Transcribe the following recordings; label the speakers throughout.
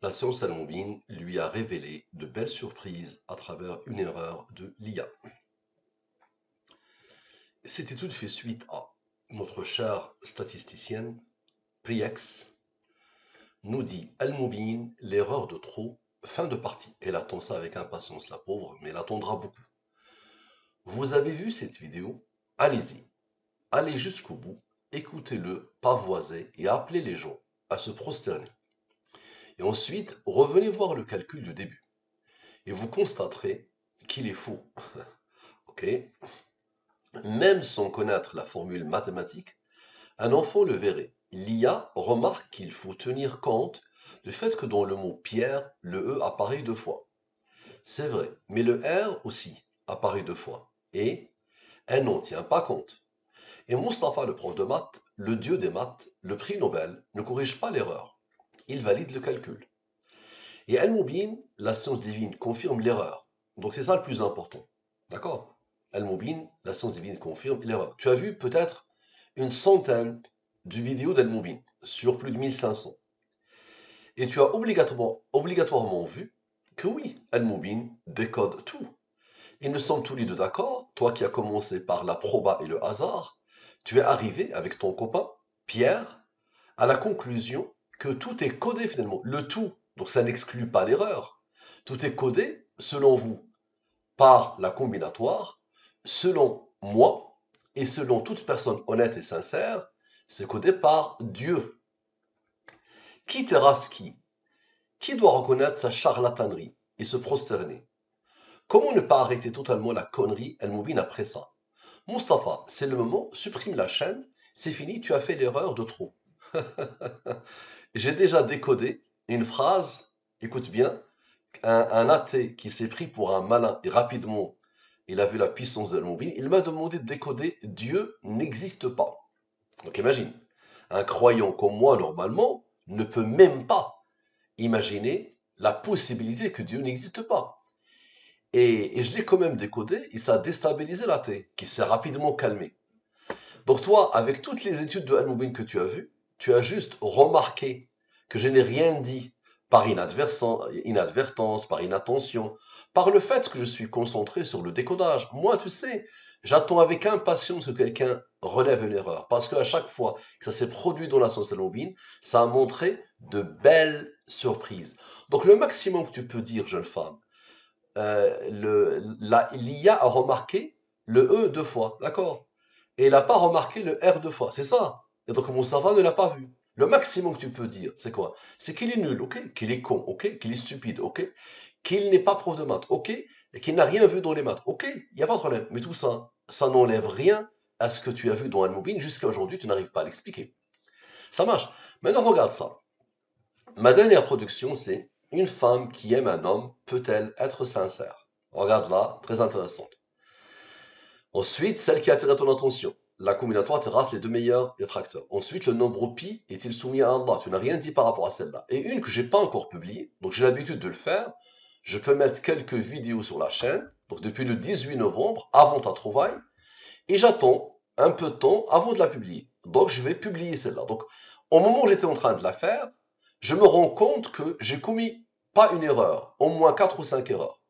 Speaker 1: La science al-Moubine lui a révélé de belles surprises à travers une erreur de l'IA. C'était tout fait suite à notre chère statisticienne, Priex, nous dit Al-Moubine, l'erreur de trop, fin de partie. Elle attend ça avec impatience, la pauvre, mais elle attendra beaucoup. Vous avez vu cette vidéo? Allez-y, allez jusqu'au bout, écoutez-le, pavoisez et appelez les gens à se prosterner. Et ensuite, revenez voir le calcul du début. Et vous constaterez qu'il est faux. Ok? Même sans connaître la formule mathématique, un enfant le verrait. L'IA remarque qu'il faut tenir compte du fait que dans le mot Pierre, le E apparaît deux fois. C'est vrai, mais le R aussi apparaît deux fois. Et elle n'en tient pas compte. Et Mustapha, le prof de maths, le dieu des maths, le prix Nobel, ne corrige pas l'erreur. Il valide le calcul. Et Al-Moubin, la science divine, confirme l'erreur. Donc c'est ça le plus important. D'accord? Al-Moubin, la science divine, confirme l'erreur. Tu as vu peut-être une centaine de vidéos d'Al-Moubin sur plus de 1500. Et tu as obligatoirement vu que oui, Al-Moubin décode tout. Et nous sommes tous les deux d'accord, toi qui as commencé par la proba et le hasard, tu es arrivé avec ton copain, Pierre, à la conclusion que tout est codé finalement, le tout. Donc ça n'exclut pas l'erreur. Tout est codé, selon vous, par la combinatoire, selon moi et selon toute personne honnête et sincère, c'est codé par Dieu. Qui terrasse qui? Qui doit reconnaître sa charlatanerie et se prosterner? Comment ne pas arrêter totalement la connerie El-Moubine après ça? Mustapha, c'est le moment, supprime la chaîne, c'est fini, tu as fait l'erreur de trop. J'ai déjà décodé une phrase, écoute bien, un athée qui s'est pris pour un malin et rapidement il a vu la puissance de l'Al-Moubin, il m'a demandé de décoder Dieu n'existe pas. Donc imagine, un croyant comme moi normalement ne peut même pas imaginer la possibilité que Dieu n'existe pas. Et je l'ai quand même décodé et ça a déstabilisé l'athée qui s'est rapidement calmé. Donc toi, avec toutes les études de Al-Moubin que tu as vues, tu as juste remarqué que je n'ai rien dit par inadvertance, par inattention, par le fait que je suis concentré sur le décodage. Moi, tu sais, j'attends avec impatience que quelqu'un relève une erreur. Parce qu'à chaque fois que ça s'est produit dans la sauce Al-Moubin, ça a montré de belles surprises. Donc le maximum que tu peux dire, jeune femme, l'IA a remarqué le E deux fois, d'accord? Et il n'a pas remarqué le R deux fois, c'est ça. Et donc Moussafa ne l'a pas vu. Le maximum que tu peux dire, c'est quoi? C'est qu'il est nul, ok? Qu'il est con, ok? Qu'il est stupide, ok? Qu'il n'est pas prof de maths, ok? Et qu'il n'a rien vu dans les maths, ok? Il n'y a pas de problème. Mais tout ça, ça n'enlève rien à ce que tu as vu dans Al-Moubin. Jusqu'à aujourd'hui, tu n'arrives pas à l'expliquer. Ça marche. Maintenant, regarde ça. Ma dernière production, c'est une femme qui aime un homme peut-elle être sincère? Regarde là, très intéressante. Ensuite, celle qui attire ton attention. La combinatoire terrasse les deux meilleurs détracteurs. Ensuite, le nombre pi est-il soumis à Allah? Tu n'as rien dit par rapport à celle-là. Et une que j'ai pas encore publiée, donc j'ai l'habitude de le faire. Je peux mettre quelques vidéos sur la chaîne, donc depuis le 18 novembre, avant ta trouvaille, et j'attends un peu de temps avant de la publier. Donc je vais publier celle-là. Donc au moment où j'étais en train de la faire, je me rends compte que j'ai commis pas une erreur, au moins 4 ou 5 erreurs.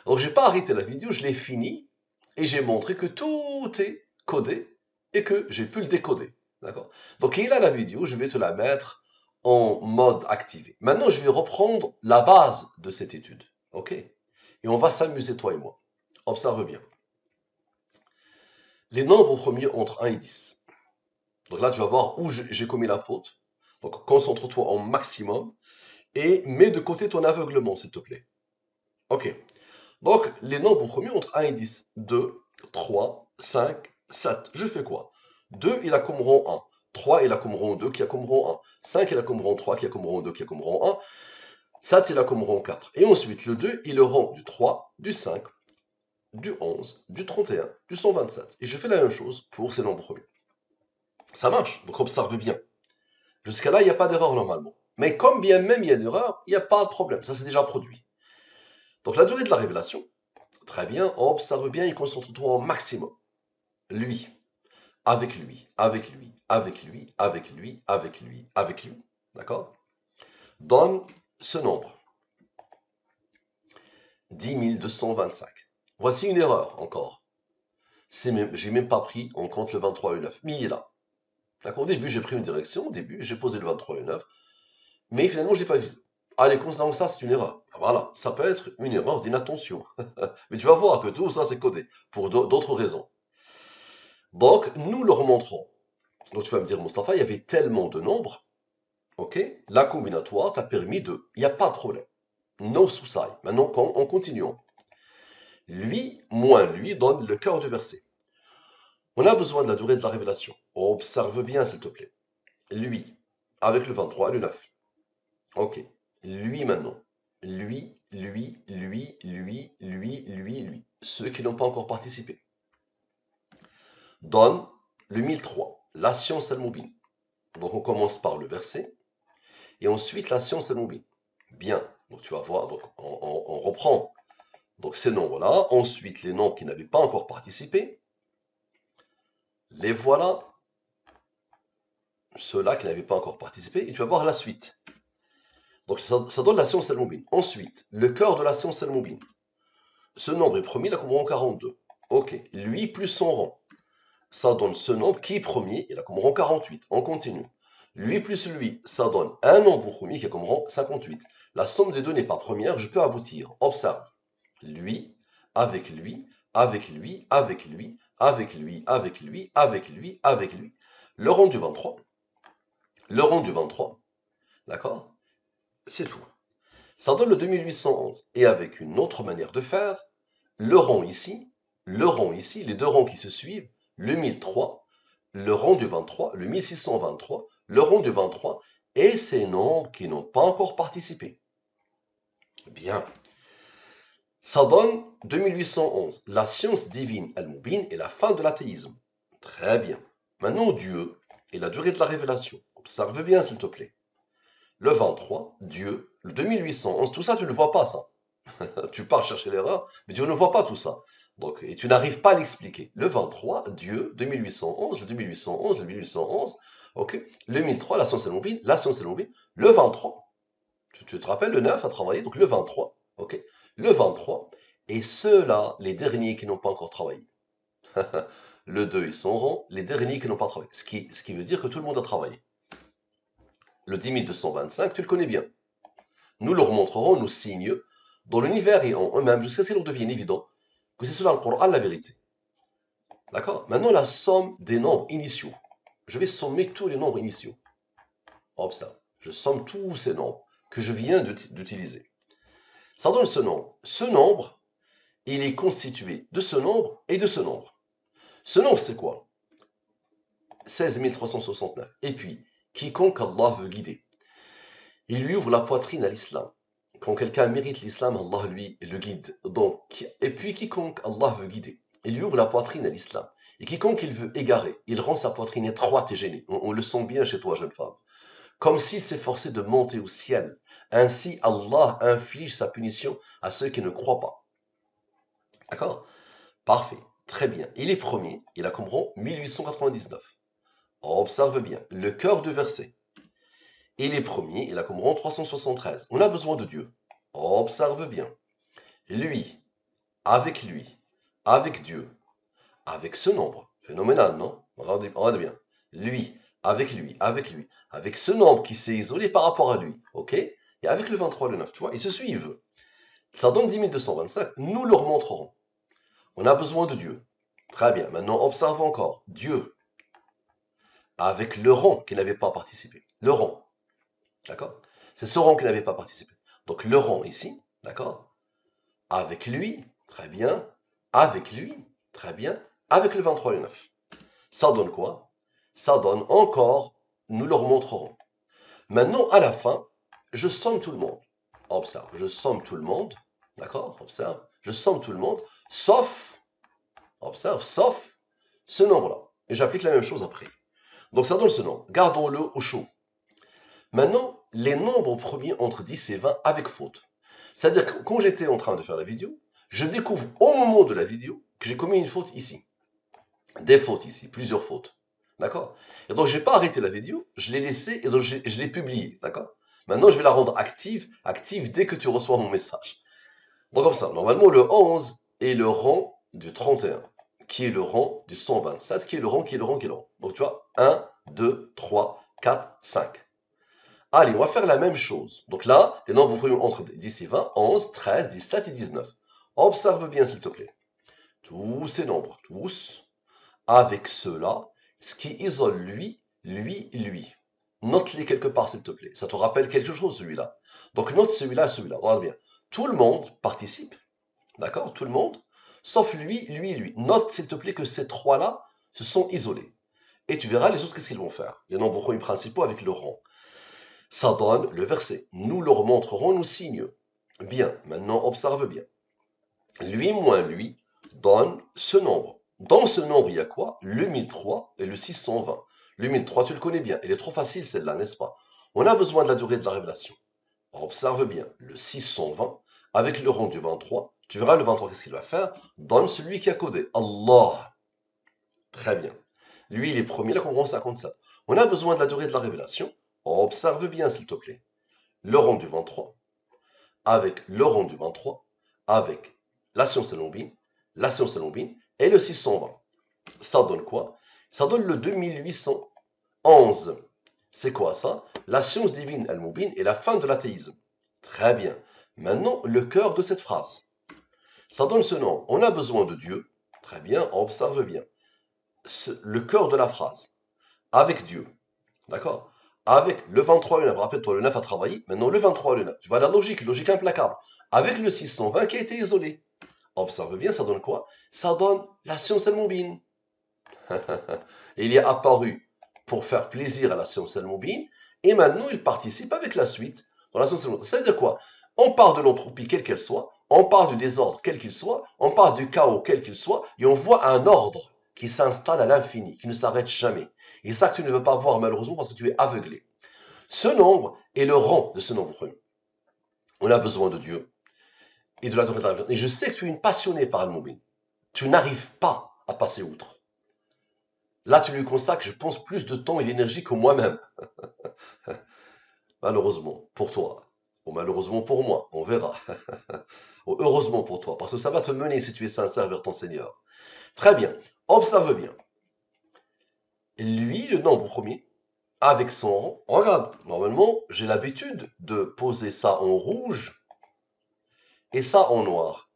Speaker 1: Donc j'ai pas arrêté la vidéo, je l'ai fini et j'ai montré que tout est codé et que j'ai pu le décoder. D'accord? Donc il a la vidéo, je vais te la mettre en mode activé. Maintenant, je vais reprendre la base de cette étude. OK? Et on va s'amuser, toi et moi. Observe bien. Les nombres premiers entre 1 et 10. Donc là, tu vas voir où j'ai commis la faute. Donc concentre-toi au maximum et mets de côté ton aveuglement, s'il te plaît. OK. Donc, les nombres premiers entre 1 et 10. 2, 3, 5, 7. Je fais quoi? 2, il a comme rang 1. 3, il a comme rang 2, qui a comme rang 1. 5, il a comme rang 3, qui a comme rang 2, qui a comme rang 1. 7, il a comme rang 4. Et ensuite, le 2, il le rang du 3, du 5, du 11, du 31, du 127. Et je fais la même chose pour ces nombres premiers. Ça marche, donc observe bien. Jusqu'à là, il n'y a pas d'erreur normalement. Mais comme bien même il y a d'erreur, il n'y a pas de problème. Ça, c'est déjà produit. Donc, la durée de la révélation, très bien, observe bien et concentre-toi au maximum. Lui, avec lui, avec lui, avec lui, avec lui, avec lui, avec lui, d'accord? Donne ce nombre, 10 225. Voici une erreur encore. J'ai même pas pris en compte le 23 et le 9, mais il est là. D'accord, au début, j'ai pris une direction, au début, j'ai posé le 23 et le 9, mais finalement, je n'ai pas visé. Allez, considérons que ça, c'est une erreur. Voilà, ça peut être une erreur d'inattention. Mais tu vas voir que tout ça, c'est codé, pour d'autres raisons. Donc, nous le remonterons. Donc, tu vas me dire, Mustapha, il y avait tellement de nombres, ok? La combinatoire t'a permis de... Il n'y a pas de problème. No souci. Maintenant, en continuant. Lui moins lui donne le cœur du verset. On a besoin de la durée de la révélation. Observe bien, s'il te plaît. Lui, avec le 23 et le 9. Ok. Lui maintenant. Lui. Ceux qui n'ont pas encore participé. Donne le 1003. La science al-Mubin. Donc on commence par le verset. Et ensuite la science al-Mubin. Bien. Donc tu vas voir. Donc on reprend. Donc ces nombres-là. Ensuite les nombres qui n'avaient pas encore participé. Les voilà. Ceux-là qui n'avaient pas encore participé. Et tu vas voir la suite. Donc ça donne la science al-Mubin. Ensuite, le cœur de la science al-Mubin. Ce nombre est premier, il a comme rang 42. Ok. Lui plus son rang. Ça donne ce nombre qui est premier, il a comme rang 48. On continue. Lui plus lui, ça donne un nombre premier qui a comme rang 58. La somme des deux n'est pas première, je peux aboutir. Observe. Lui, avec lui, avec lui, avec lui, avec lui, avec lui, avec lui, avec lui. Le rang du 23. Le rang du 23. D'accord? C'est tout. Ça donne le 2811. Et avec une autre manière de faire, le rang ici, les deux rangs qui se suivent, le 1003, le rang du 23, le 1623, le rang du 23, et ces nombres qui n'ont pas encore participé. Bien. Ça donne 2811, la science divine al-Mubin et la fin de l'athéisme. Très bien. Maintenant, Dieu et la durée de la révélation. Observe bien, s'il te plaît. Le 23, Dieu, le 2811, tout ça, tu ne le vois pas, ça. Tu pars chercher l'erreur, mais tu ne vois pas tout ça. Donc, et tu n'arrives pas à l'expliquer. Le 23, Dieu, 2811, le 2811, le 1811, ok. Le 1003, la science al-Mubin, le 23. Tu te rappelles, le 9 a travaillé, donc le 23, ok. Le 23, et ceux-là, les derniers qui n'ont pas encore travaillé. Le 2 et son rang, les derniers qui n'ont pas travaillé. Ce qui veut dire que tout le monde a travaillé. Le 10 225, tu le connais bien. Nous leur montrerons nos signes dans l'univers et en eux-mêmes, jusqu'à ce qu'il leur devienne évident que c'est cela le Coran la vérité. D'accord? Maintenant, la somme des nombres initiaux. Je vais sommer tous les nombres initiaux. Observe. Je somme tous ces nombres que je viens d'utiliser. Ça donne ce nombre. Ce nombre, il est constitué de ce nombre et de ce nombre. Ce nombre, c'est quoi? 16 369. Et puis, quiconque Allah veut guider. Il lui ouvre la poitrine à l'islam. Quand quelqu'un mérite l'islam, Allah lui le guide. Donc, et puis quiconque Allah veut guider, il lui ouvre la poitrine à l'islam. Et quiconque il veut égarer, il rend sa poitrine étroite et gênée. On le sent bien chez toi, jeune femme. Comme s'il s'efforçait de monter au ciel. Ainsi, Allah inflige sa punition à ceux qui ne croient pas. D'accord? Parfait. Très bien. Il est premier. Il a comme rang 1899. Observe bien. Le cœur du verset. Il est premier, il a comme rang 373. On a besoin de Dieu. Observe bien. Lui, avec Dieu, avec ce nombre. Phénoménal, non? Regarde bien. Lui, avec ce nombre qui s'est isolé par rapport à lui. Ok? Et avec le 23 et le 9, tu vois, ils se suivent. Ça donne 10 225. Nous leur montrerons. On a besoin de Dieu. Très bien. Maintenant, observe encore. Dieu, avec le rang qui n'avait pas participé. Le rang. D'accord? C'est ce rang qui n'avait pas participé. Donc le rang ici, d'accord? Avec lui, très bien. Avec lui, très bien. Avec le 23 et le 9. Ça donne quoi? Ça donne encore, nous leur montrerons. Maintenant, à la fin, je somme tout le monde. Observe, je somme tout le monde. D'accord? Observe, je somme tout le monde, sauf, observe, sauf ce nombre-là. Et j'applique la même chose après. Donc ça donne ce nombre. Gardons-le au chaud. Maintenant, les nombres premiers entre 10 et 20 avec faute. C'est-à-dire que quand j'étais en train de faire la vidéo, je découvre au moment de la vidéo que j'ai commis une faute ici. Des fautes ici, plusieurs fautes. D'accord? Et donc, je n'ai pas arrêté la vidéo, je l'ai laissée et donc je l'ai publiée. D'accord? Maintenant, je vais la rendre active dès que tu reçois mon message. Donc comme ça, normalement, le 11 est le rang du 31, qui est le rang du 127, qui est le rang. Donc tu vois, 1, 2, 3, 4, 5. Allez, on va faire la même chose. Donc là, les nombres premiers entre 10 et 20, 11, 13, 17 et 19. Observe bien, s'il te plaît. Tous ces nombres, tous, avec ceux-là, ce qui isole lui. Note-les quelque part, s'il te plaît. Ça te rappelle quelque chose, celui-là. Donc note celui-là et celui-là. Regarde bien. Tout le monde participe. D'accord? Tout le monde. Sauf lui. Note, s'il te plaît, que ces trois-là se sont isolés. Et tu verras les autres, qu'est-ce qu'ils vont faire. Les nombres premiers principaux avec le rang. Ça donne le verset. Nous leur montrerons nos signes. Bien, maintenant observe bien. Lui moins lui donne ce nombre. Dans ce nombre, il y a quoi? Le 1003 et le 620. Le 1003, tu le connais bien. Elle est trop facile, celle-là, n'est-ce pas? On a besoin de la durée de la révélation. Observe bien. Le 620, avec le rang du 23, tu verras le 23, qu'est-ce qu'il va faire? Donne celui qui a codé. Allah. Très bien. Lui, il est premier, là, qu'on rend 57. On a besoin de la durée de la révélation. Observe bien, s'il te plaît. Le rang du 23, avec le rang du 23, avec la science lombine, et le 620. Ça donne quoi? Ça donne le 2811. C'est quoi ça? La science divine al-Mubin et la fin de l'athéisme. Très bien. Maintenant, le cœur de cette phrase. Ça donne ce nom. On a besoin de Dieu. Très bien, observe bien. Le cœur de la phrase. Avec Dieu. D'accord? Avec le 23 et le 9. Rappelle-toi, le 9 a travaillé. Maintenant, le 23 et le 9. Tu vois la logique implacable. Avec le 620 qui a été isolé. Observe bien, ça donne quoi? Ça donne la science al-Mubin. Il est apparu pour faire plaisir à la science al-Mubin. Et maintenant, il participe avec la suite dans la science al-Mubin. Ça veut dire quoi? On part de l'entropie, quelle qu'elle soit. On part du désordre, quel qu'il soit. On part du chaos, quel qu'il soit. Et on voit un ordre qui s'installe à l'infini, qui ne s'arrête jamais. Et ça que tu ne veux pas voir malheureusement parce que tu es aveuglé. Ce nombre est le rang de ce nombre. On a besoin de Dieu et de la durée de la révélation. Et je sais que tu es une passionnée par Al-Mubin. Tu n'arrives pas à passer outre. Là, tu lui consacres, je pense, plus de temps et d'énergie que moi-même. Malheureusement, pour toi. Ou malheureusement pour moi, on verra. Ou heureusement pour toi, parce que ça va te mener si tu es sincère vers ton Seigneur. Très bien, observe bien. Lui, le nombre premier, avec son rang, regarde, normalement, j'ai l'habitude de poser ça en rouge et ça en noir.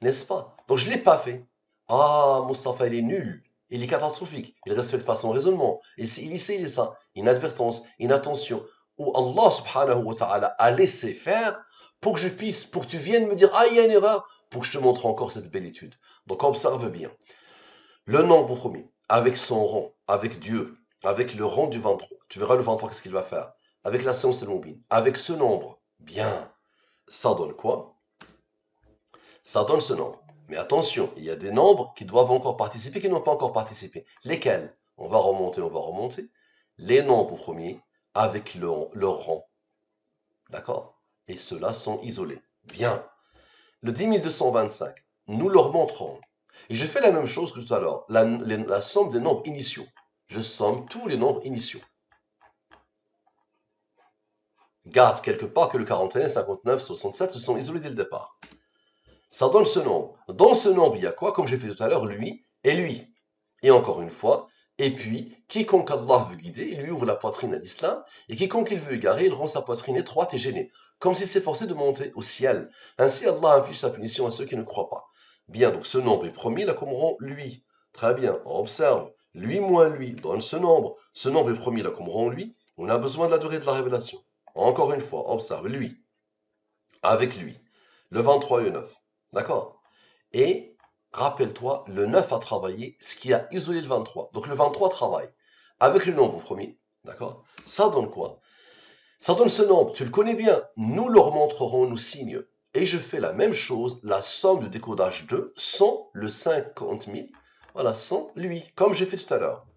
Speaker 1: N'est-ce pas? Donc je ne l'ai pas fait. Ah, Mustafa, il est nul. Il est catastrophique. Il respecte pas son raisonnement. Il essaie ça. Inadvertance, inattention. Où Allah subhanahu wa ta'ala a laissé faire pour que je puisse, pour que tu viennes me dire, ah, il y a une erreur, pour que je te montre encore cette belle étude. Donc observe bien. Le nombre premier, avec son rang, avec Dieu, avec le rang du 23. Tu verras le 23, qu'est-ce qu'il va faire? Avec la science al-Mubin. Avec ce nombre. Bien. Ça donne quoi? Ça donne ce nombre. Mais attention, il y a des nombres qui doivent encore participer, qui n'ont pas encore participé. Lesquels? On va remonter. Les nombres premiers avec leur rang. D'accord? Et ceux-là sont isolés. Bien. Le 10 225, nous leur montrons. Et je fais la même chose que tout à l'heure. La somme des nombres initiaux. Je somme tous les nombres initiaux. Garde quelque part que le 41, 59, 67 se sont isolés dès le départ. Ça donne ce nombre. Dans ce nombre, il y a quoi? Comme j'ai fait tout à l'heure, lui et lui. Et encore une fois, et puis, quiconque Allah veut guider, il lui ouvre la poitrine à l'islam, et quiconque il veut égarer, il rend sa poitrine étroite et gênée, comme s'il s'efforçait de monter au ciel. Ainsi, Allah inflige sa punition à ceux qui ne croient pas. Bien, donc ce nombre est promis, là comme rang lui. Très bien, on observe. Lui moins lui donne ce nombre. Ce nombre est promis, là comme rang lui. On a besoin de la durée de la révélation. Encore une fois, observe lui. Avec lui. Le 23 et le 9. D'accord? Et rappelle-toi, le 9 a travaillé, ce qui a isolé le 23. Donc le 23 travaille avec le nombre premier. D'accord? Ça donne quoi? Ça donne ce nombre, tu le connais bien. Nous leur montrerons nos signes. Et je fais la même chose, la somme de décodage 2 sans le 50 000. Voilà, sans lui, comme j'ai fait tout à l'heure.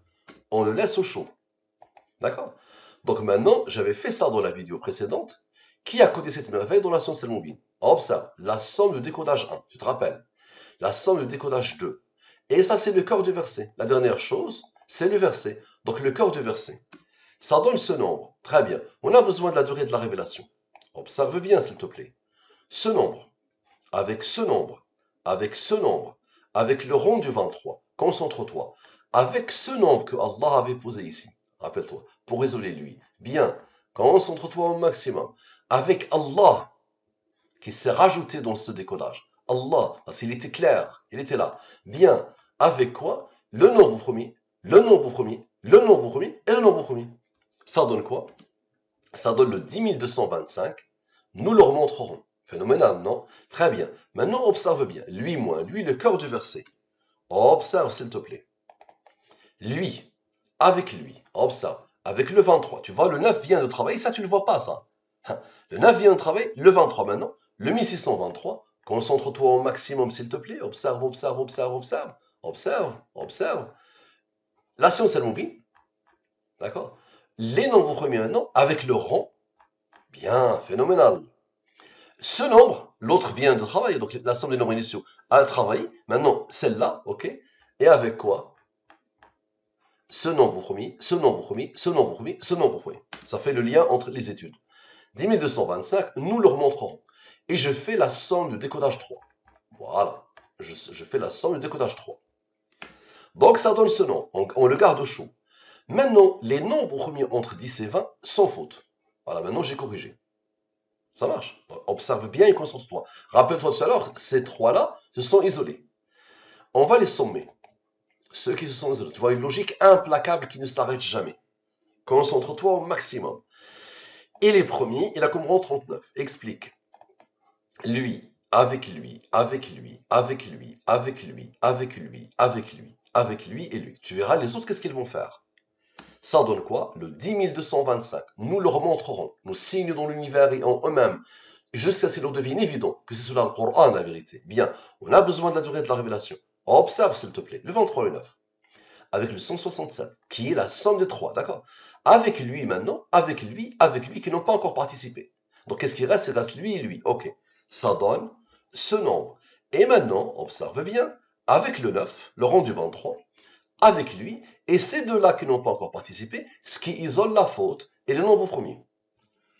Speaker 1: On le laisse au chaud. D'accord? Donc maintenant, j'avais fait ça dans la vidéo précédente. Qui a codé cette merveille dans la science al-Mubin? Observe, la somme de décodage 1, tu te rappelles? La somme de décodage 2. Et ça, c'est le cœur du verset. La dernière chose, c'est le verset. Donc le cœur du verset. Ça donne ce nombre. Très bien. On a besoin de la durée de la révélation. Observe bien, s'il te plaît. Ce nombre, avec ce nombre, avec ce nombre, avec le rond du 23, concentre-toi, avec ce nombre que Allah avait posé ici, rappelle-toi, pour isoler lui. Bien, concentre-toi au maximum. Avec Allah, qui s'est rajouté dans ce décodage. Allah, parce qu'il était clair, il était là. Bien, avec quoi? Le nombre premier, le nombre premier, le nombre premier et le nombre premier. Ça donne quoi? Ça donne le 10 225. Nous le remontrerons. Phénoménal, non? Très bien. Maintenant, observe bien. Lui moins lui, le cœur du verset. Observe, s'il te plaît. Lui, avec lui, observe. Avec le 23. Tu vois, le 9 vient de travailler. Ça, tu ne le vois pas, ça. Le 9 vient de travailler. Le 23 maintenant. Le 1623. Concentre-toi au maximum, s'il te plaît. Observe, observe, observe, observe. Observe, observe. La science al-Mubin. D'accord? Les nombres premiers maintenant, avec le rond. Bien, phénoménal. Ce nombre, l'autre vient de travailler, donc la somme des nombres initiaux a travaillé. Maintenant, celle-là, ok? Et avec quoi? Ce nombre premier, ce nombre premier, ce nombre premier, ce nombre premier. Ça fait le lien entre les études. 10 225, nous le remontrerons. Et je fais la somme du décodage 3. Voilà. Je fais la somme du décodage 3. Donc ça donne ce nom. On le garde au chaud. Maintenant, les nombres premiers entre 10 et 20 sans faute. Voilà, maintenant j'ai corrigé. Ça marche. Observe bien et concentre-toi. Rappelle-toi tout à l'heure, ces trois-là se sont isolés. On va les sommer. Ceux qui se sont isolés. Tu vois, une logique implacable qui ne s'arrête jamais. Concentre-toi au maximum. Et les premiers, il a comme rang 39. Explique. Lui, avec lui, avec lui, avec lui, avec lui, avec lui, avec lui, avec lui et lui. Tu verras les autres, qu'est-ce qu'ils vont faire? Ça donne quoi? Le 10 225. Nous le remontrerons. Nos signes dans l'univers et en eux-mêmes. Jusqu'à ce qu'il leur devienne évident que c'est cela le Coran, la vérité. Bien, on a besoin de la durée de la révélation. Observe, s'il te plaît, le 23 et le 9. Avec le 167, qui est la somme des trois, d'accord? Avec lui maintenant, avec lui, qui n'ont pas encore participé. Donc, qu'est-ce qui reste? Il reste lui et lui. Ok. Ça donne ce nombre. Et maintenant, observe bien, avec le 9, le rang du 23, avec lui, et ces deux-là qui n'ont pas encore participé, ce qui isole la faute et le nombre premier.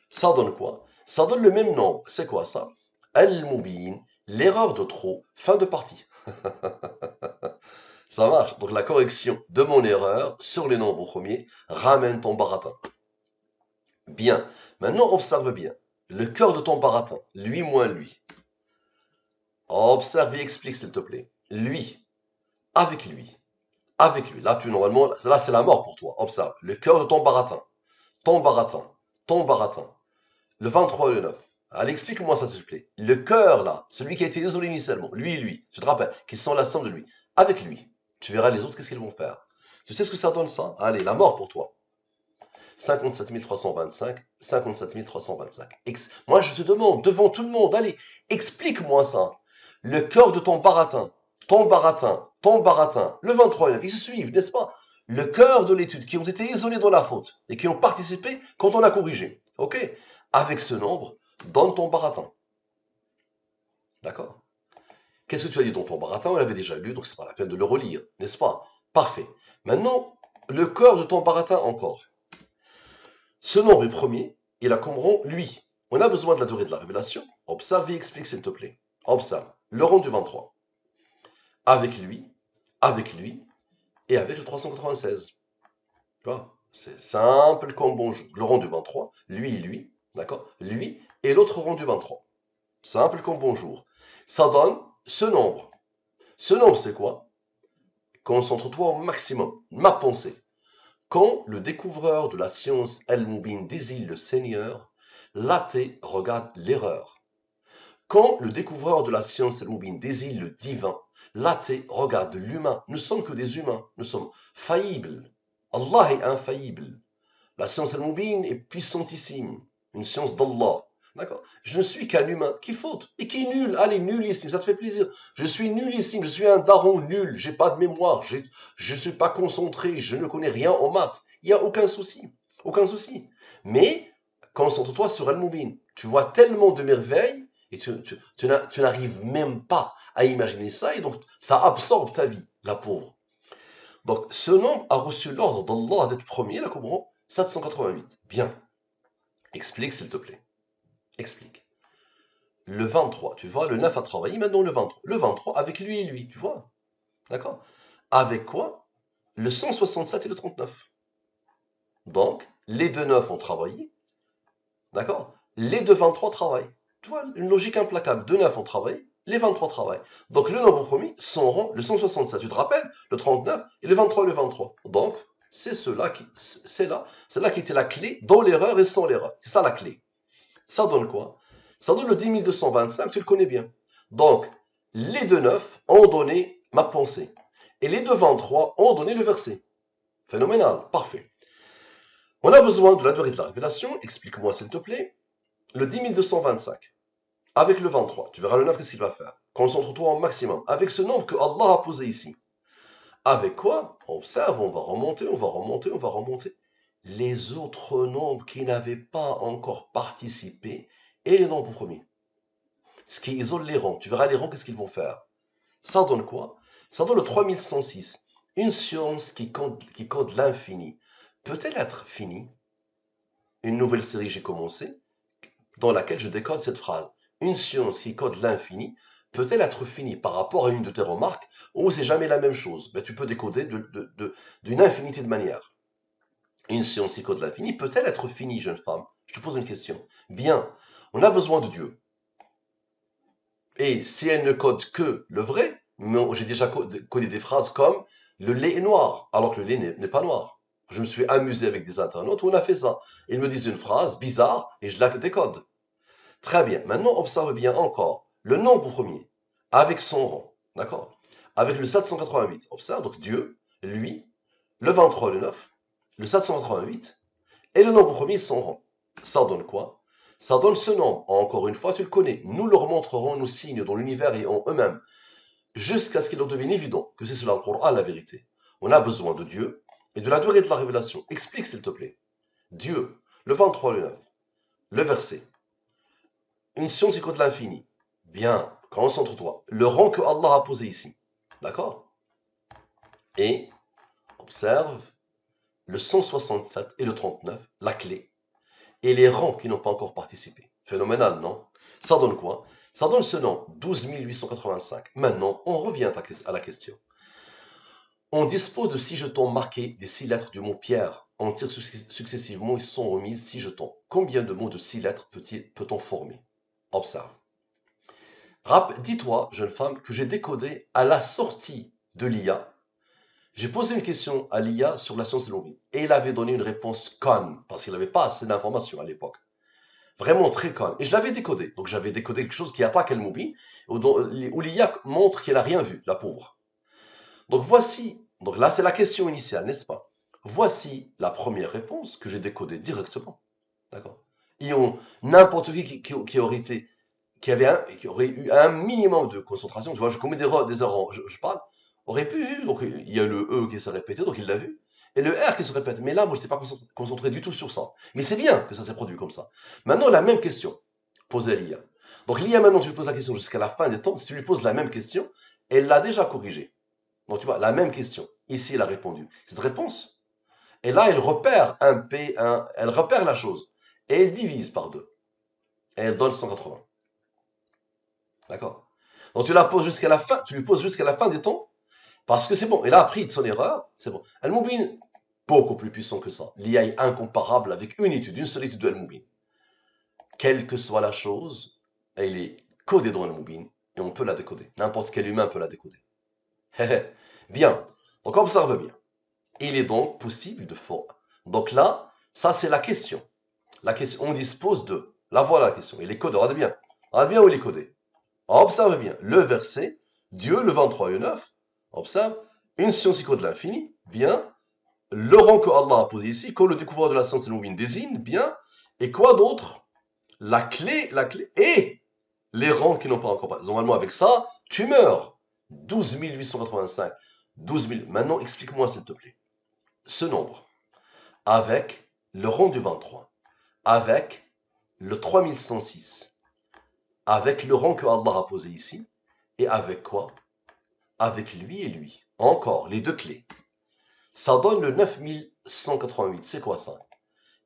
Speaker 1: Ça donne quoi? Ça donne le même nombre. C'est quoi ça? Al-Mubin, l'erreur de trop, fin de partie. Ça marche. Donc la correction de mon erreur sur les nombres premiers ramène ton baratin. Bien. Maintenant, observe bien. Le cœur de ton baratin, lui moins lui. Observe et explique, s'il te plaît. Lui, avec lui, avec lui. Là, normalement, là, c'est la mort pour toi. Observe. Le cœur de ton baratin, ton baratin, ton baratin. Le 23 et le 9. Allez, explique-moi ça, s'il te plaît. Le cœur, là, celui qui a été isolé initialement, lui et lui, je te rappelle, qui sont la somme de lui, avec lui. Tu verras les autres, qu'est-ce qu'ils vont faire. Tu sais ce que ça donne, ça? Allez, la mort pour toi. 57 325, 57 325. Moi, je te demande, devant tout le monde, allez, explique-moi ça. Le cœur de ton baratin, ton baratin, ton baratin, le 23 et le 9, ils se suivent, n'est-ce pas? Le cœur de l'étude, qui ont été isolés dans la faute et qui ont participé quand on a corrigé. Ok? Avec ce nombre, donne ton baratin. D'accord? Qu'est-ce que tu as dit dans ton baratin? On l'avait déjà lu, donc c'est pas la peine de le relire, n'est-ce pas? Parfait. Maintenant, le cœur de ton baratin encore. Ce nombre est premier, il a comme rond lui. On a besoin de la durée de la révélation. Observe et explique, s'il te plaît. Observe. Le rond du 23. Avec lui et avec le 396. Tu vois? C'est simple comme bonjour. Le rond du 23, lui, d'accord? Lui et l'autre rond du 23. Simple comme bonjour. Ça donne ce nombre. Ce nombre, c'est quoi? Concentre-toi au maximum. Ma pensée. Quand le découvreur de la science Al-Mubin désigne le Seigneur, l'athée regarde l'erreur. Quand le découvreur de la science Al-Mubin désigne le divin, l'athée regarde l'humain. Nous sommes que des humains. Nous sommes faillibles. Allah est infaillible. La science Al-Mubin est puissantissime. Une science d'Allah. D'accord? Je ne suis qu'un humain qui faute et qui est nul. Allez, nullissime, ça te fait plaisir. Je suis nullissime, je suis un daron nul. J'ai pas de mémoire, je ne suis pas concentré, je ne connais rien en maths. Il n'y a aucun souci. Aucun souci. Mais concentre-toi sur Al-Mubin. Tu vois tellement de merveilles et tu n'arrives même pas à imaginer ça et donc ça absorbe ta vie, la pauvre. Donc ce nombre a reçu l'ordre d'Allah d'être premier, la comprends? 788. Bien. Explique, s'il te plaît. Explique. Le 23, tu vois, le 9 a travaillé, maintenant le 23. Le 23 avec lui et lui, tu vois. D'accord? Avec quoi? Le 167 et le 39. Donc, les deux 9 ont travaillé. D'accord? Les deux 23 travaillent. Tu vois, une logique implacable. Deux 9 ont travaillé, les 23 travaillent. Donc, le nombre premier, son rang, le 167, tu te rappelles? Le 39 et le 23 et le 23. Donc, c'est là qui était la clé dans l'erreur et sans l'erreur. C'est ça la clé. Ça donne quoi? Ça donne le 10 225, tu le connais bien. Donc, les deux 9 ont donné ma pensée. Et les deux 23 ont donné le verset. Phénoménal, parfait. On a besoin de la durée de la révélation. Explique-moi s'il te plaît. Le 10 225 avec le 23. Tu verras le 9, qu'est-ce qu'il va faire? Concentre-toi au maximum. Avec ce nombre que Allah a posé ici. Avec quoi? Observe, on va remonter, on va remonter, on va remonter. Les autres nombres qui n'avaient pas encore participé et les nombres premiers. Ce qui isole les rangs. Tu verras les rangs, qu'est-ce qu'ils vont faire? Ça donne quoi? Ça donne le 3106. Une science qui compte l'infini. Peut-elle être finie? Une nouvelle série j'ai commencé, dans laquelle je décode cette phrase. Une science qui code l'infini peut-elle être finie par rapport à une de tes remarques ou c'est jamais la même chose? Ben, tu peux décoder d'une infinité de manières. Une science qui code l'infini peut-elle être finie, jeune femme? Je te pose une question. Bien, on a besoin de Dieu. Et si elle ne code que le vrai, j'ai déjà codé des phrases comme le lait est noir, alors que le lait n'est pas noir. Je me suis amusé avec des internautes où on a fait ça. Ils me disent une phrase bizarre et je la décode. Très bien. Maintenant, observe bien encore le nombre premier avec son rang. D'accord? Avec le 788. Observe donc Dieu, lui, le 23, le 9, le 788 et le nombre premier, son rang. Ça donne quoi? Ça donne ce nombre. Encore une fois, tu le connais. Nous leur montrerons nos signes dans l'univers et en eux-mêmes jusqu'à ce qu'il leur devienne évident que c'est sur le Coran la vérité. On a besoin de Dieu et de la durée de la révélation. Explique s'il te plaît. Dieu, le 23, le 9, le verset. Une science écoute l'infini. Bien, concentre-toi. Le rang que Allah a posé ici. D'accord? Et observe le 167 et le 39, la clé, et les rangs qui n'ont pas encore participé. Phénoménal, non? Ça donne quoi? Ça donne ce nom, 12 885. Maintenant, on revient à la question. On dispose de 6 jetons marqués des 6 lettres du mot Pierre. On tire successivement, ils sont remis 6 jetons. Combien de mots de 6 lettres peut-on former? Observe. Dis-toi, jeune femme, que j'ai décodé à la sortie de l'IA. J'ai posé une question à l'IA sur la science de l'OVNI. Et il avait donné une réponse conne, parce qu'il n'avait pas assez d'informations à l'époque. Vraiment très conne. Et je l'avais décodé. Donc j'avais décodé quelque chose qui attaque El-Moubi, où l'IA montre qu'elle n'a rien vu, la pauvre. Donc voici, donc là c'est la question initiale, n'est-ce pas? Voici la première réponse que j'ai décodée directement. D'accord? Et n'importe qui aurait été qui aurait eu un minimum de concentration, tu vois, je commets des erreurs, je parle, aurait pu vu, donc il y a le E qui s'est répété, donc il l'a vu, et le R qui se répète. Mais là, moi, je n'étais pas concentré du tout sur ça. Mais c'est bien que ça s'est produit comme ça. Maintenant, la même question posée à l'IA. Donc l'IA, maintenant, tu lui poses la question jusqu'à la fin des temps, si tu lui poses la même question, elle l'a déjà corrigée. Donc tu vois, la même question. Ici, elle a répondu cette réponse. Et là, elle repère un P, elle repère la chose. Et elle divise par 2. Et elle donne 180. D'accord? Donc tu la poses jusqu'à la fin, tu lui poses jusqu'à la fin des temps, parce que c'est bon. Elle a appris de son erreur, c'est bon. Al-Mubin, beaucoup plus puissant que ça. L'IA est incomparable avec une étude, une seule étude de Al-Mubin. Quelle que soit la chose, elle est codée dans Al-Mubin et on peut la décoder. N'importe quel humain peut la décoder. Bien. Donc observe bien. Il est donc possible de faire. Donc là, ça c'est la question. La question, on dispose de. Là voilà la question. Il est codé. Regarde bien. Regarde bien où il est codé. Observe bien, le verset, Dieu, le 23 et 9, observe, une science icône de l'infini, bien, le rang que Allah a posé ici, que le découvreur de la science de l'Oubine désigne, bien, et quoi d'autre? La clé, et les rangs qui n'ont pas encore passé. Normalement, avec ça, tu meurs. 12 885, 12 000. Maintenant, explique-moi, s'il te plaît, ce nombre, avec le rang du 23, avec le 3106, avec le rang que Allah a posé ici, et avec quoi? Avec lui et lui. Encore, les deux clés. Ça donne le 9188. C'est quoi ça?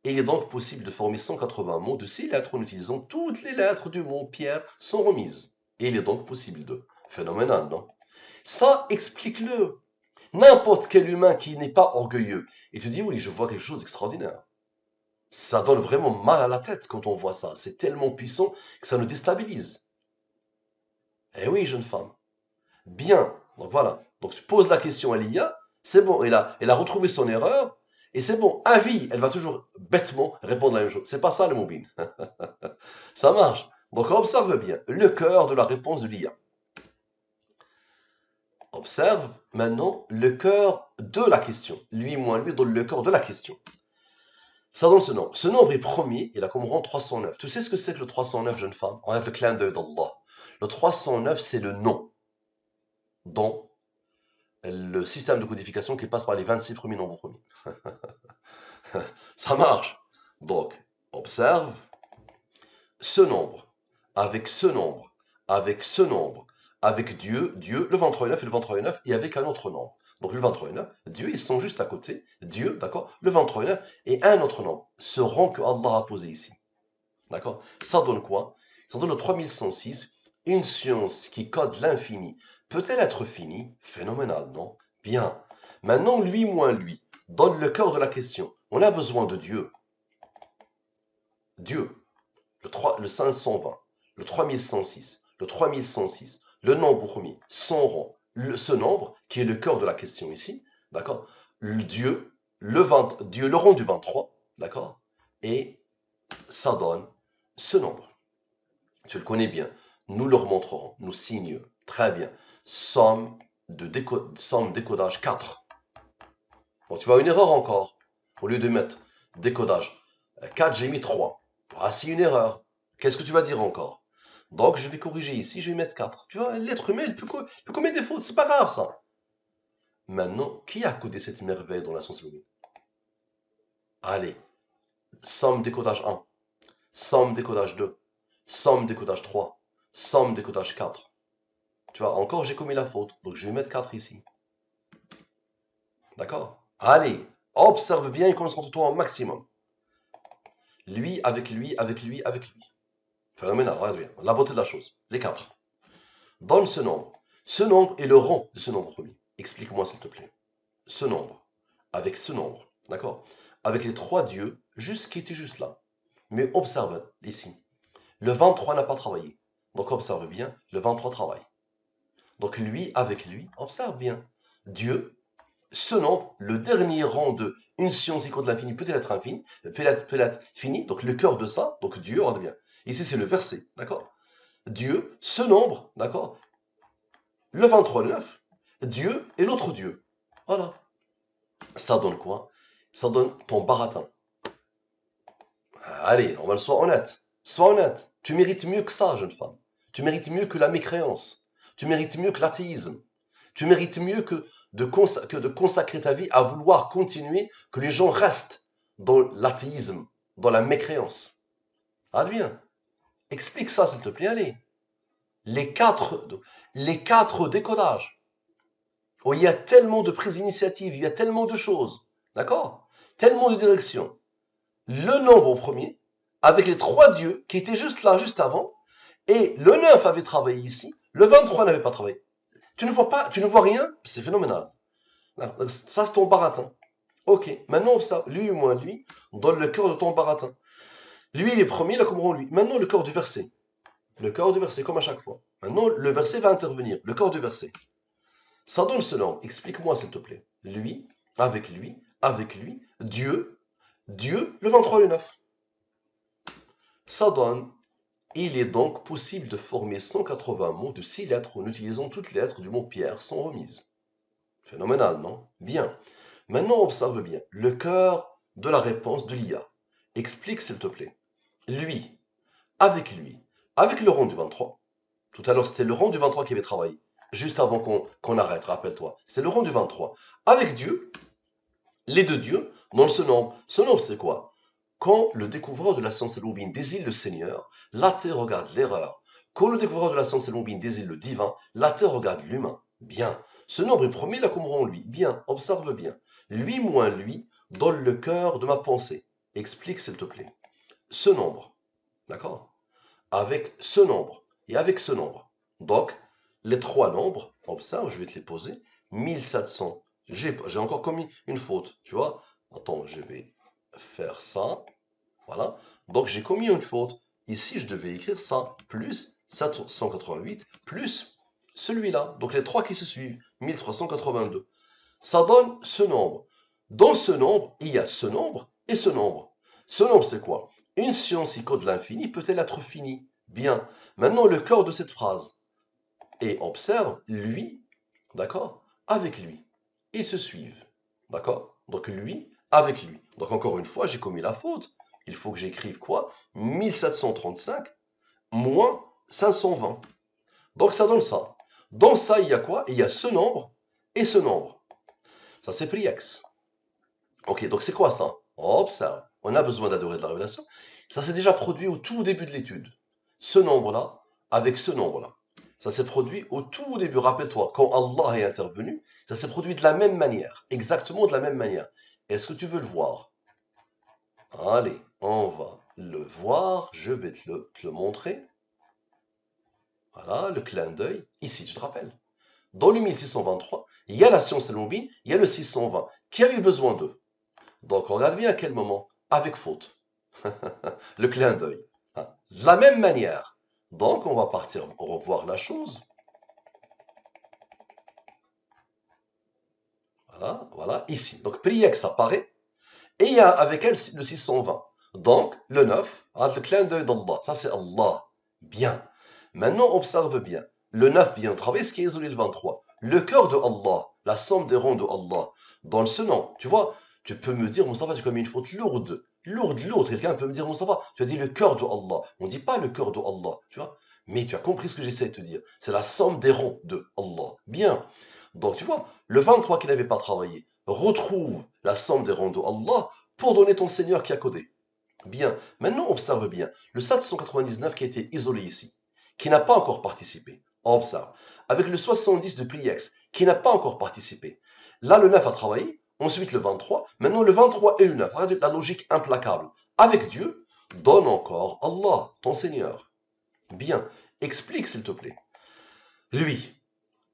Speaker 1: Il est donc possible de former 180 mots de 6 lettres en utilisant toutes les lettres du mot Pierre sans remise. Il est donc possible de. Phénoménal, non? Ça, explique-le. N'importe quel humain qui n'est pas orgueilleux et te dit oui, je vois quelque chose d'extraordinaire. Ça donne vraiment mal à la tête quand on voit ça. C'est tellement puissant que ça nous déstabilise. Eh oui, jeune femme. Bien. Donc voilà. Donc tu poses la question à l'IA, c'est bon, elle a retrouvé son erreur, et c'est bon, à vie, elle va toujours bêtement répondre la même chose. C'est pas ça le mobile. Ça marche. Donc observe bien le cœur de la réponse de l'IA. Observe maintenant le cœur de la question. Lui moins lui donne le cœur de la question. Ça donne ce nombre. Ce nombre est premier, il a comme rang 309. Tu sais ce que c'est que le 309, jeune femme? Regarde le clin d'œil d'Allah. Le 309, c'est le nom dans le système de codification qui passe par les 26 premiers nombres premiers. Ça marche. Donc, observe ce nombre, avec ce nombre, avec ce nombre, avec Dieu, le 29 et le 29, et avec un autre nombre. Donc le 29, Dieu, ils sont juste à côté. Dieu, d'accord? Le 29 et un autre nombre. Ce rang que Allah a posé ici. D'accord? Ça donne quoi? Ça donne le 3106. Une science qui code l'infini. Peut-elle être finie? Phénoménal, non? Bien. Maintenant, lui moins lui donne le cœur de la question. On a besoin de Dieu. Dieu. Le 520, le 3106, le 3106, le nombre premier, son rang, ce nombre qui est le cœur de la question ici, d'accord? Dieu, Dieu, le rang du 23, d'accord? Et ça donne ce nombre. Tu le connais bien. Nous le remontrerons, nous signons. Très bien. Somme décodage 4. Bon, tu vois une erreur encore. Au lieu de mettre décodage 4, j'ai mis 3. Voici une erreur. Qu'est-ce que tu vas dire encore? Donc, je vais corriger ici, je vais mettre 4. Tu vois, l'être humain, il peut commettre des fautes, c'est pas grave ça. Maintenant, qui a codé cette merveille dans la science logique? Allez, somme décodage 1, somme décodage 2, somme décodage 3, somme décodage 4. Tu vois, encore j'ai commis la faute, donc je vais mettre 4 ici. D'accord? Allez, observe bien et concentre-toi au maximum. Lui, avec lui, avec lui, avec lui. Phénoménal, regarde bien. La beauté de la chose. Les 4. Donne ce nombre. Ce nombre est le rang de ce nombre premier. Explique-moi s'il te plaît. Ce nombre. Avec ce nombre. D'accord? Avec les 3 dieux, juste qui étaient juste là. Mais observe ici. Le 23 n'a pas travaillé. Donc observe bien, le 23 travaille. Donc lui, avec lui, observe bien. Dieu, ce nombre, le dernier rang de une science égale de l'infini peut être infini, peut être fini, donc le cœur de ça, donc Dieu, regarde bien. Ici c'est le verset, d'accord? Dieu, ce nombre, d'accord? Le 23, le 9, Dieu et l'autre Dieu. Voilà. Ça donne quoi? Ça donne ton baratin. Allez, on va le soit honnête. Sois honnête. Tu mérites mieux que ça, jeune femme. Tu mérites mieux que la mécréance. Tu mérites mieux que l'athéisme. Tu mérites mieux que de consacrer ta vie à vouloir continuer que les gens restent dans l'athéisme, dans la mécréance. Adviens. Explique ça, s'il te plaît. Allez. Les quatre décodages. Oh, il y a tellement de prises d'initiative, il y a tellement de choses. D'accord? Tellement de directions. Le nombre au premier, avec les 3 dieux qui étaient juste là, juste avant, et le 9 avait travaillé ici, le 23 n'avait pas travaillé. Tu ne vois pas, tu ne vois rien, c'est phénoménal. Ça, c'est ton baratin. Ok, maintenant observe, lui ou moins lui, donne le cœur de ton baratin. Lui, il est premier, là, comment lui. Maintenant, le cœur du verset. Le cœur du verset, comme à chaque fois. Maintenant, le verset va intervenir, le cœur du verset. Ça donne ce nom. Explique-moi, s'il te plaît. Lui, Dieu, le 23 et le 9. Ça donne, il est donc possible de former 180 mots de 6 lettres en utilisant toutes les lettres du mot Pierre sans remise. Phénoménal, non? Bien. Maintenant, observe bien le cœur de la réponse de l'IA. Explique, s'il te plaît. Lui, avec le rang du 23. Tout à l'heure, c'était le rang du 23 qui avait travaillé. Juste avant qu'on arrête, rappelle-toi. C'est le rang du 23. Avec Dieu, les 2 dieux, dans ce nombre. Ce nombre, c'est quoi? Quand le découvreur de la science al-Mubin désigne le Seigneur, la terre regarde l'erreur. Quand le découvreur de la science al-Mubin désigne le divin, la terre regarde l'humain. Bien. Ce nombre est premier, là comme rang lui. Bien. Observe bien. Lui moins lui donne le cœur de ma pensée. explique s'il te plaît. Ce nombre, d'accord? Avec ce nombre et avec ce nombre. Donc, les trois nombres, observe, je vais te les poser. 1700, j'ai encore commis une faute, tu vois? Attends, je vais faire ça, voilà. Donc, j'ai commis une faute. Ici, je devais écrire ça, plus 788, plus celui-là. Donc, les trois qui se suivent, 1382. Ça donne ce nombre. Dans ce nombre, il y a ce nombre et ce nombre. Ce nombre, c'est quoi? Une science icône de l'infini peut-elle être finie? Bien. Maintenant, le cœur de cette phrase. Et observe lui, d'accord, avec lui. Ils se suivent, d'accord? Donc lui avec lui. Donc encore une fois, j'ai commis la faute. Il faut que j'écrive quoi? 1735 moins 520. Donc ça donne ça. Dans ça, il y a quoi? Il y a ce nombre et ce nombre. Ça, c'est pris X. Ok, donc c'est quoi ça? Observe. On a besoin d'adorer de la révélation. Ça s'est déjà produit au tout début de l'étude. Ce nombre-là avec ce nombre-là. Ça s'est produit au tout début. Rappelle-toi, quand Allah est intervenu, ça s'est produit de la même manière. Exactement de la même manière. Est-ce que tu veux le voir? Allez, on va le voir. Je vais te le montrer. Voilà, le clin d'œil. Ici, tu te rappelles. Dans le 1623, il y a la science al-Mubin, il y a le 620. Qui a eu besoin d'eux? Donc, regarde bien à quel moment. Avec faute. Le clin d'œil. De la même manière. Donc, on va partir revoir la chose. Voilà, voilà, ici. Donc, Priex apparaît. Et il y a avec elle le 620. Donc, le 9, le clin d'œil d'Allah. Ça, c'est Allah. Bien. Maintenant, observe bien. Le 9 vient travailler ce qui est isolé le 23. Le cœur de Allah, la somme des rangs de Allah. Dans ce nom, tu vois, tu peux me dire, Moustapha, tu as commis une faute lourde. Lourde, lourde. Quelqu'un peut me dire, Moustapha, tu as dit le cœur de Allah. On ne dit pas le cœur de Allah, tu vois. Mais tu as compris ce que j'essaie de te dire. C'est la somme des rangs de Allah. Bien. Donc, tu vois, le 23 qui n'avait pas travaillé, retrouve la somme des rangs de Allah pour donner ton Seigneur qui a codé. Bien. Maintenant, observe bien. Le 799 qui a été isolé ici, qui n'a pas encore participé. Observe. Avec le 70 de Pliex, qui n'a pas encore participé. Là, le 9 a travaillé. Ensuite, le 23. Maintenant, le 23 et le 9. Regarde la logique implacable. Avec Dieu, donne encore Allah, ton Seigneur. Bien. Explique, s'il te plaît. Lui,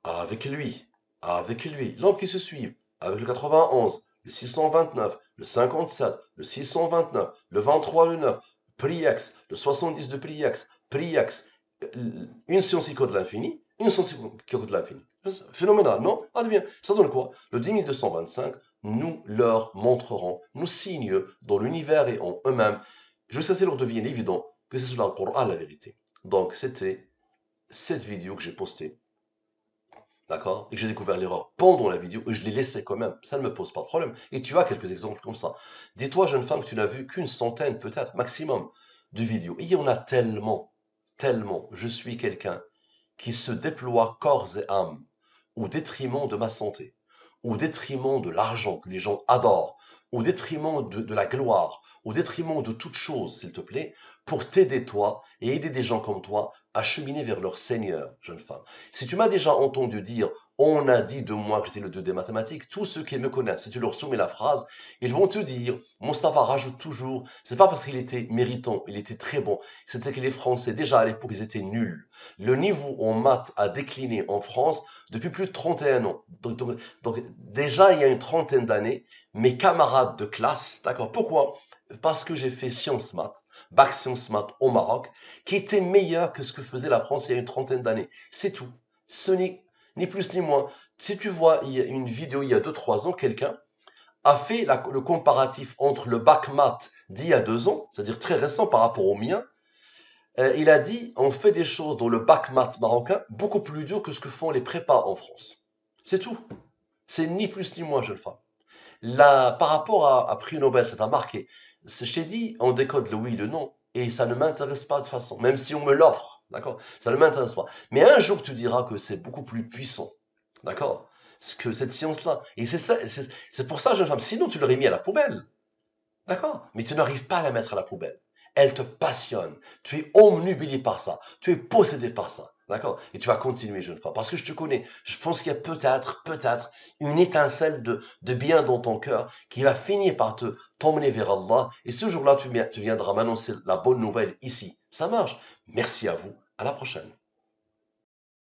Speaker 1: avec lui, avec lui, l'homme qui se suit, avec le 91, le 629, le 57, le 629, le 23, le 9, Priex, le 70 de Priex, une science icône de l'infini, une science icône de l'infini. Phénoménal, non? Ah bien, ça donne quoi? Le 10225, nous leur montrerons, nous signent dans l'univers et en eux-mêmes. Je sais que leur devient évident que c'est sur le Coran la vérité. Donc, c'était cette vidéo que j'ai postée. D'accord? Et que j'ai découvert l'erreur pendant la vidéo et je l'ai laissé quand même. Ça ne me pose pas de problème. Et tu as quelques exemples comme ça. Dis-toi, jeune femme, que tu n'as vu qu'une centaine, peut-être, maximum, de vidéos. Et il y en a tellement, tellement. Je suis quelqu'un qui se déploie corps et âme au détriment de ma santé, au détriment de l'argent que les gens adorent, au détriment de la gloire, au détriment de toute chose, s'il te plaît, pour t'aider toi et aider des gens comme toi à cheminer vers leur Seigneur, jeune femme. Si tu m'as déjà entendu dire on a dit de moi que j'étais le 2 des mathématiques, tous ceux qui me connaissent, si tu leur soumets la phrase, ils vont te dire Moustapha rajoute toujours, c'est pas parce qu'il était méritant, il était très bon, c'était que les Français, déjà à l'époque, ils étaient nuls. Le niveau en maths a décliné en France depuis plus de 31 ans. Donc, déjà, il y a une trentaine d'années, mes camarades de classe, d'accord, pourquoi? Parce que j'ai fait sciences maths, bac sciences maths au Maroc, qui était meilleur que ce que faisait la France il y a une trentaine d'années. C'est tout. Ce n'est ni plus ni moins. Si tu vois, il y a une vidéo il y a 2-3 ans, quelqu'un a fait le comparatif entre le bac maths d'il y a 2 ans, c'est-à-dire très récent par rapport au mien. Il a dit, on fait des choses dans le bac maths marocain beaucoup plus dur que ce que font les prépas en France. C'est tout. C'est ni plus ni moins, jeune femme. Là, par rapport à prix Nobel, ça t'a marqué. Je t'ai dit, on décode le oui, le non, et ça ne m'intéresse pas de toute façon, même si on me l'offre, d'accord? Ça ne m'intéresse pas. Mais un jour, tu diras que c'est beaucoup plus puissant, d'accord? Que cette science-là. Et c'est ça, c'est pour ça, jeune femme, sinon tu l'aurais mis à la poubelle, d'accord? Mais tu n'arrives pas à la mettre à la poubelle. Elle te passionne. Tu es omnubilé par ça. Tu es possédé par ça. D'accord? Et tu vas continuer, jeune femme, parce que je te connais. Je pense qu'il y a peut-être une étincelle de bien dans ton cœur qui va finir par t'emmener vers Allah. Et ce jour-là, tu viendras m'annoncer la bonne nouvelle ici. Ça marche. Merci à vous. À la prochaine.